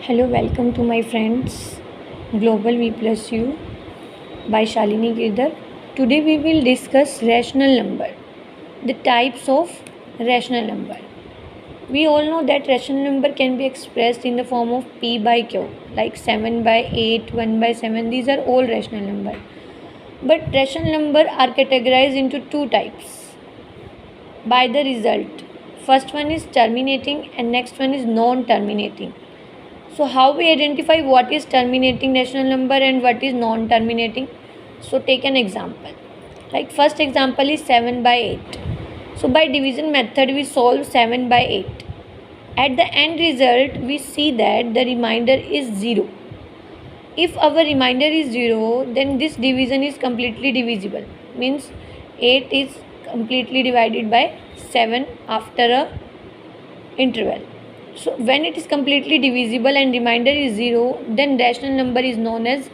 Hello, welcome to my friends Global V plus U by Shalini Girdhar. Today we will discuss rational number, the types of rational number. We all know that rational number can be expressed in the form of P by Q, like 7 by 8, 1 by 7. These are all rational number. But rational number are categorized into two types by the result. First one is terminating and next one is non-terminating. So how we identify what is terminating rational number and what is non-terminating? So take an example. Like first example is 7 by 8. So by division method we solve 7 by 8. At the end result we see that the remainder is 0. If our remainder is 0, then this division is completely divisible. Means 8 is completely divided by 7 after a interval. So when it is completely divisible and remainder is 0, then rational number is known as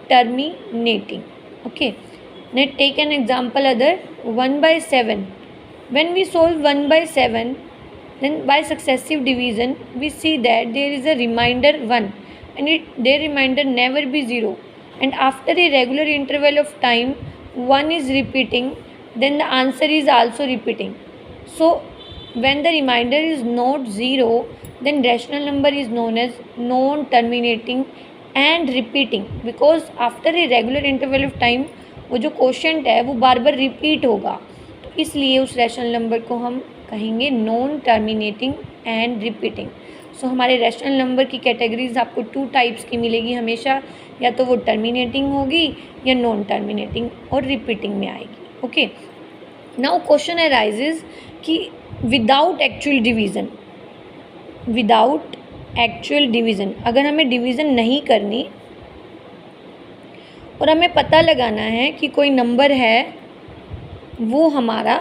terminating. Okay. Now take an example other 1 by 7. When we solve 1 by 7, then by successive division we see that there is a remainder 1 and their remainder never be 0. And after a regular interval of time 1 is repeating, then the answer is also repeating. So when the remainder is not 0, then rational number is known as non-terminating and repeating, because after a regular interval of time वो जो quotient है वो बार बार repeat होगा, तो इसलिए उस rational number को हम कहेंगे नॉन टर्मिनेटिंग एंड रिपीटिंग. सो हमारे रैशनल नंबर की कैटेगरीज आपको टू टाइप्स की मिलेगी हमेशा, या तो वो टर्मिनेटिंग होगी या नॉन टर्मिनेटिंग और रिपीटिंग में आएगी. ओके. नाउ क्वेश्चन अराइजेज कि विदाउट एक्चुअल डिवीज़न अगर हमें डिवीज़न नहीं करनी और हमें पता लगाना है कि कोई नंबर है वो हमारा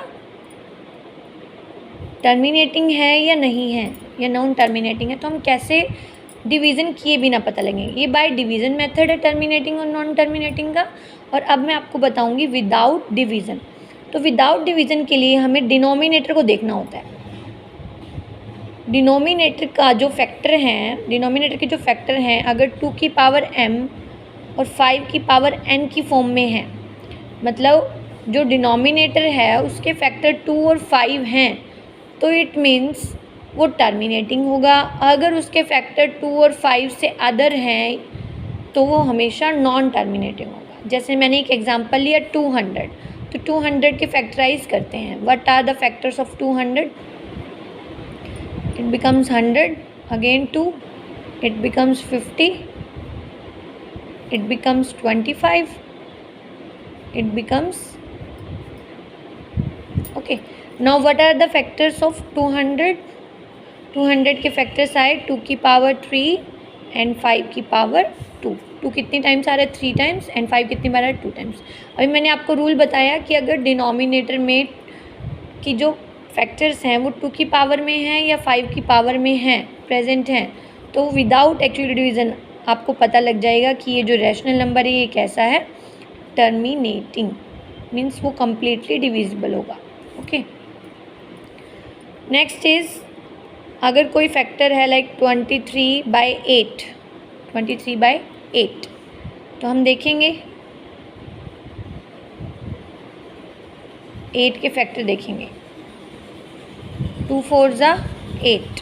टर्मिनेटिंग है या नहीं है या नॉन टर्मिनेटिंग है, तो हम कैसे डिवीज़न किए बिना पता लगेंगे. ये बाय डिवीज़न मेथड है टर्मिनेटिंग और नॉन टर्मिनेटिंग का. और अब मैं आपको बताऊंगी विदाउट डिवीज़न. तो विदाउट डिवीज़न के लिए हमें डिनोमिनेटर को देखना होता है. डिनोमिनेटर के जो फैक्टर हैं अगर 2 की पावर m और 5 की पावर n की फॉर्म में है, मतलब जो डिनोमिनेटर है उसके फैक्टर 2 और 5 हैं, तो इट मीन्स वो टर्मिनेटिंग होगा. अगर उसके फैक्टर 2 और 5 से अदर हैं तो वो हमेशा नॉन टर्मिनेटिंग होगा. जैसे मैंने एक एग्जांपल लिया 200, तो 200 के फैक्टराइज करते हैं. What are the factors of 200? It becomes 100, again 2, it becomes 50, it becomes 25, it becomes okay. Now what are the factors of 200? 200 के फैक्टर्स आए 2 की पावर 3 एंड 5 की पावर 2. 2 कितनी टाइम्स आ रहा है? 3 टाइम्स. एंड 5 कितनी बार आ रहा है? 2 टाइम्स. अभी मैंने आपको रूल बताया कि अगर डिनोमिनेटर में की जो फैक्टर्स हैं वो 2 की पावर में हैं या 5 की पावर में हैं, प्रेजेंट हैं, तो विदाउट एक्चुअल डिवीज़न आपको पता लग जाएगा कि ये जो रैशनल नंबर है ये कैसा है, टर्मिनेटिंग. मीन्स वो कम्प्लीटली डिविजिबल होगा. ओके. नेक्स्ट इज अगर कोई फैक्टर है लाइक 23 बाई 8, तो हम देखेंगे 8 के फैक्टर देखेंगे. 2 4 ज़ा 8,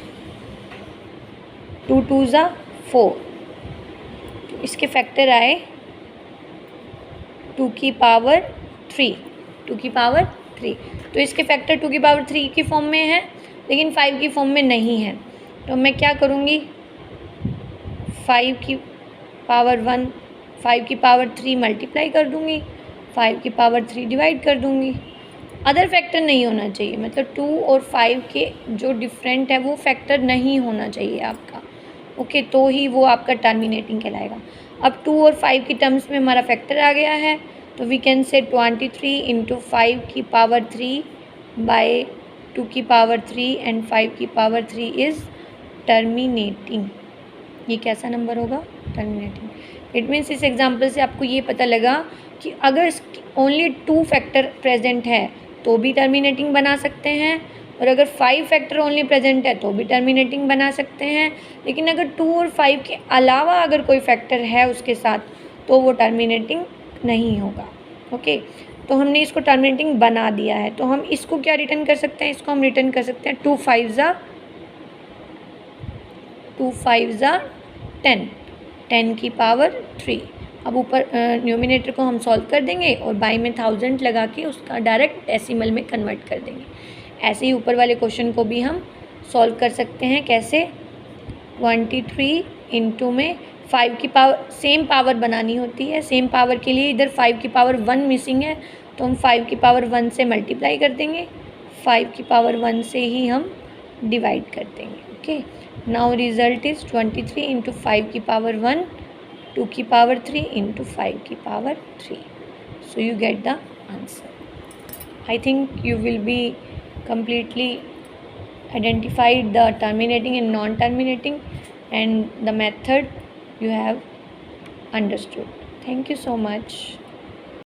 2 2 ज़ा 4, तो इसके फैक्टर आए 2 की पावर 3. तो इसके फैक्टर 2 की पावर 3 की फॉर्म में है लेकिन 5 की फॉर्म में नहीं है. तो मैं क्या करूँगी, 5 की पावर 1 5 की पावर 3 मल्टीप्लाई कर दूँगी, 5 की पावर 3 डिवाइड कर दूँगी. अदर फैक्टर नहीं होना चाहिए, मतलब 2 और 5 के जो डिफरेंट है वो फैक्टर नहीं होना चाहिए आपका. ओके. तो ही वो आपका टर्मिनेटिंग कहलाएगा. अब 2 और 5 की टर्म्स में हमारा फैक्टर आ गया है, तो वी कैन से 23 इंटू 5 की पावर 3 बाय 2 की पावर 3 एंड 5 की पावर 3 इज़ टर्मिनेटिंग. ये कैसा नंबर होगा? टर्मिनेटिंग. इट मीन्स इस एग्जाम्पल से आपको ये पता लगा कि अगर ओनली 2 फैक्टर प्रेजेंट है तो भी टर्मिनेटिंग बना सकते हैं, और अगर 5 फैक्टर ओनली प्रेजेंट है तो भी टर्मिनेटिंग बना सकते हैं, लेकिन अगर 2 और 5 के अलावा अगर कोई फैक्टर है उसके साथ तो वो टर्मिनेटिंग नहीं होगा। ओके, तो हमने इसको टर्मिनेटिंग बना दिया है, तो हम इसको क्या रिटर्न कर सकते हैं, इसको हम रिटर्न कर सकते हैं 2 5 ज़ा 10, 10 की पावर 3। अब ऊपर न्यूमिनेटर को हम सॉल्व कर देंगे और बाई में 1000 लगा के उसका डायरेक्ट डेसिमल में कन्वर्ट कर देंगे। ऐसे ही ऊपर वाले क्वेश्चन को भी हम सॉल्व कर सकते हैं। कैसे, 23 इंटू में 5 की पावर, सेम पावर बनानी होती है। सेम पावर के लिए इधर 5 की पावर 1 मिसिंग है, तो हम 5 की पावर 1 से मल्टीप्लाई कर देंगे, 5 की पावर 1 से ही हम डिवाइड कर देंगे। Okay, now result is 23 into 5 की पावर 1, 2 की पावर 3 इंटू 5 की power 3. So you get the answer. I think you will be completely identified the terminating and non-terminating, and the method you have understood. Thank you so much.